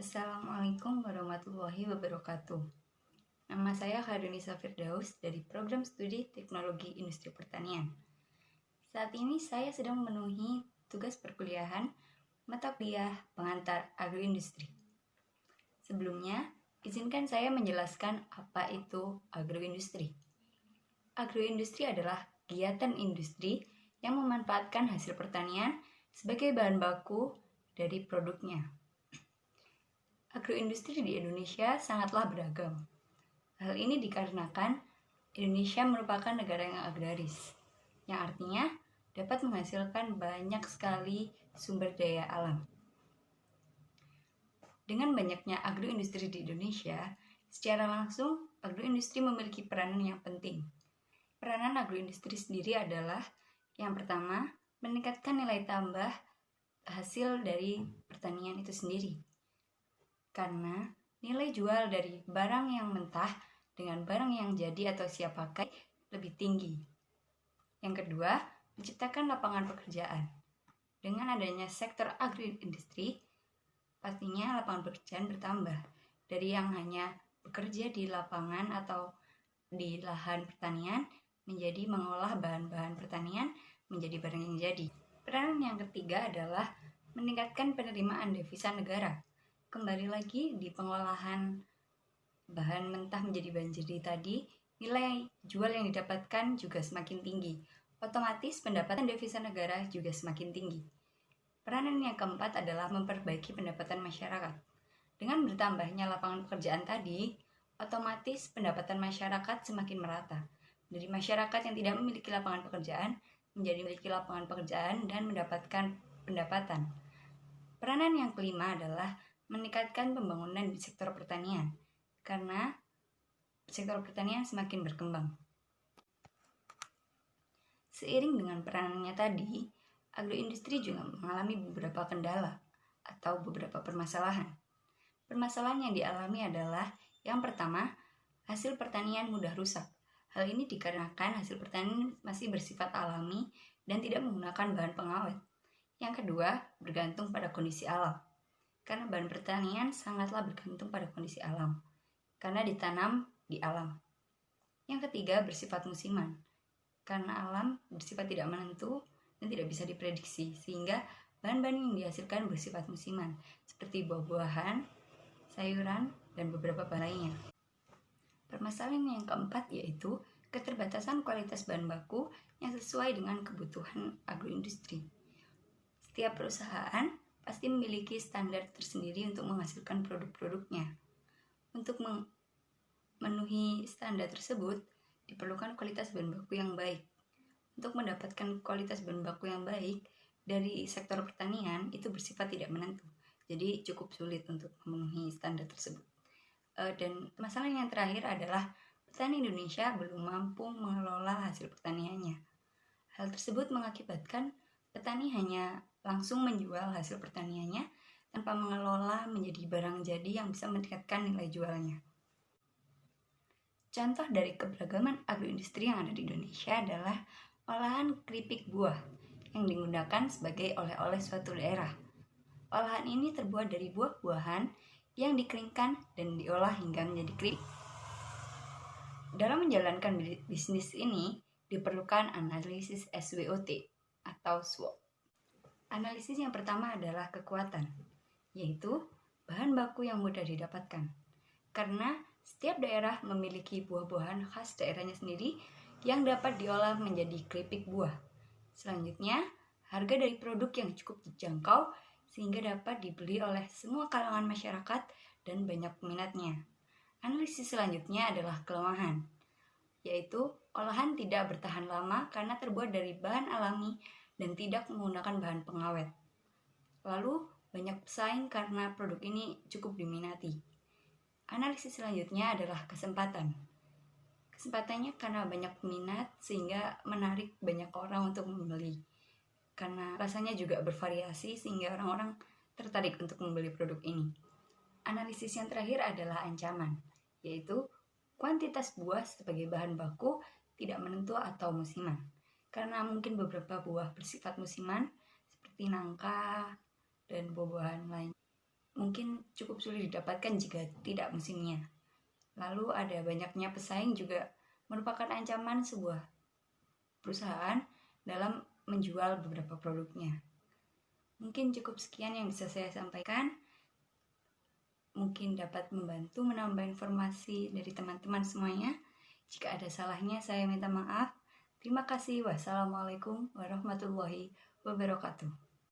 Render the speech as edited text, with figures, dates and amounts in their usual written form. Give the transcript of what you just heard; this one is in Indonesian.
Assalamualaikum warahmatullahi wabarakatuh. Nama saya Khairunisa Firdaus dari Program Studi Teknologi Industri Pertanian. Saat ini saya sedang memenuhi tugas perkuliahan mata kuliah pengantar agroindustri. Sebelumnya, izinkan saya menjelaskan apa itu agroindustri. Agroindustri adalah kegiatan industri yang memanfaatkan hasil pertanian sebagai bahan baku dari produknya. Agroindustri di Indonesia sangatlah beragam. Hal ini dikarenakan Indonesia merupakan negara yang agraris, yang artinya dapat menghasilkan banyak sekali sumber daya alam. Dengan banyaknya agroindustri di Indonesia, secara langsung agroindustri memiliki peranan yang penting. Peranan agroindustri sendiri adalah yang pertama, meningkatkan nilai tambah hasil dari pertanian itu sendiri. Karena nilai jual dari barang yang mentah dengan barang yang jadi atau siap pakai lebih tinggi. Yang kedua, menciptakan lapangan pekerjaan. Dengan adanya sektor agroindustri, pastinya lapangan pekerjaan bertambah. Dari yang hanya bekerja di lapangan atau di lahan pertanian, menjadi mengolah bahan-bahan pertanian menjadi barang yang jadi. Peran yang ketiga adalah meningkatkan penerimaan devisa negara. Kembali lagi di pengolahan bahan mentah menjadi bahan jadi tadi, nilai jual yang didapatkan juga semakin tinggi. Otomatis pendapatan devisa negara juga semakin tinggi. Peranan yang keempat adalah memperbaiki pendapatan masyarakat. Dengan bertambahnya lapangan pekerjaan tadi, otomatis pendapatan masyarakat semakin merata. Dari masyarakat yang tidak memiliki lapangan pekerjaan, menjadi memiliki lapangan pekerjaan dan mendapatkan pendapatan. Peranan yang kelima adalah meningkatkan pembangunan di sektor pertanian, karena sektor pertanian semakin berkembang. Seiring dengan peranannya tadi, agroindustri juga mengalami beberapa kendala atau beberapa permasalahan. Permasalahan yang dialami adalah yang pertama, hasil pertanian mudah rusak. Hal ini dikarenakan hasil pertanian masih bersifat alami dan tidak menggunakan bahan pengawet. Yang kedua, bergantung pada kondisi alam. Karena bahan pertanian sangatlah bergantung pada kondisi alam, karena ditanam di alam. Yang ketiga, bersifat musiman. Karena alam bersifat tidak menentu dan tidak bisa diprediksi, sehingga bahan-bahan yang dihasilkan bersifat musiman, seperti buah-buahan, sayuran, dan beberapa bahan lainnya. Permasalahan yang keempat yaitu keterbatasan kualitas bahan baku yang sesuai dengan kebutuhan agroindustri. Setiap perusahaan pasti memiliki standar tersendiri untuk menghasilkan produk-produknya. Untuk memenuhi standar tersebut, diperlukan kualitas bahan baku yang baik. Untuk mendapatkan kualitas bahan baku yang baik dari sektor pertanian itu bersifat tidak menentu, jadi cukup sulit untuk memenuhi standar tersebut. Dan masalah yang terakhir adalah petani Indonesia belum mampu mengelola hasil pertaniannya. Hal tersebut mengakibatkan petani hanya langsung menjual hasil pertaniannya tanpa mengelola menjadi barang jadi yang bisa meningkatkan nilai jualnya. Contoh dari keberagaman agroindustri yang ada di Indonesia adalah olahan keripik buah yang digunakan sebagai oleh-oleh suatu daerah. Olahan ini terbuat dari buah-buahan yang dikeringkan dan diolah hingga menjadi keripik. Dalam menjalankan bisnis ini diperlukan analisis SWOT atau SWOT. Analisis yang pertama adalah kekuatan, yaitu bahan baku yang mudah didapatkan. Karena setiap daerah memiliki buah-buahan khas daerahnya sendiri yang dapat diolah menjadi keripik buah. Selanjutnya, harga dari produk yang cukup dijangkau sehingga dapat dibeli oleh semua kalangan masyarakat dan banyak peminatnya. Analisis selanjutnya adalah kelemahan, yaitu olahan tidak bertahan lama karena terbuat dari bahan alami dan tidak menggunakan bahan pengawet. Lalu, banyak pesaing karena produk ini cukup diminati. Analisis selanjutnya adalah kesempatan. Kesempatannya karena banyak peminat sehingga menarik banyak orang untuk membeli. Karena rasanya juga bervariasi sehingga orang-orang tertarik untuk membeli produk ini. Analisis yang terakhir adalah ancaman, yaitu kuantitas buah sebagai bahan baku tidak menentu atau musiman. Karena mungkin beberapa buah bersifat musiman seperti nangka dan buah-buahan lain. mungkin cukup sulit didapatkan jika tidak musimnya. Lalu ada banyaknya pesaing juga merupakan ancaman sebuah perusahaan dalam menjual beberapa produknya. Mungkin cukup sekian yang bisa saya sampaikan. Mungkin dapat membantu menambah informasi dari teman-teman semuanya. Jika ada salahnya, saya minta maaf. Terima kasih. Wassalamualaikum warahmatullahi wabarakatuh.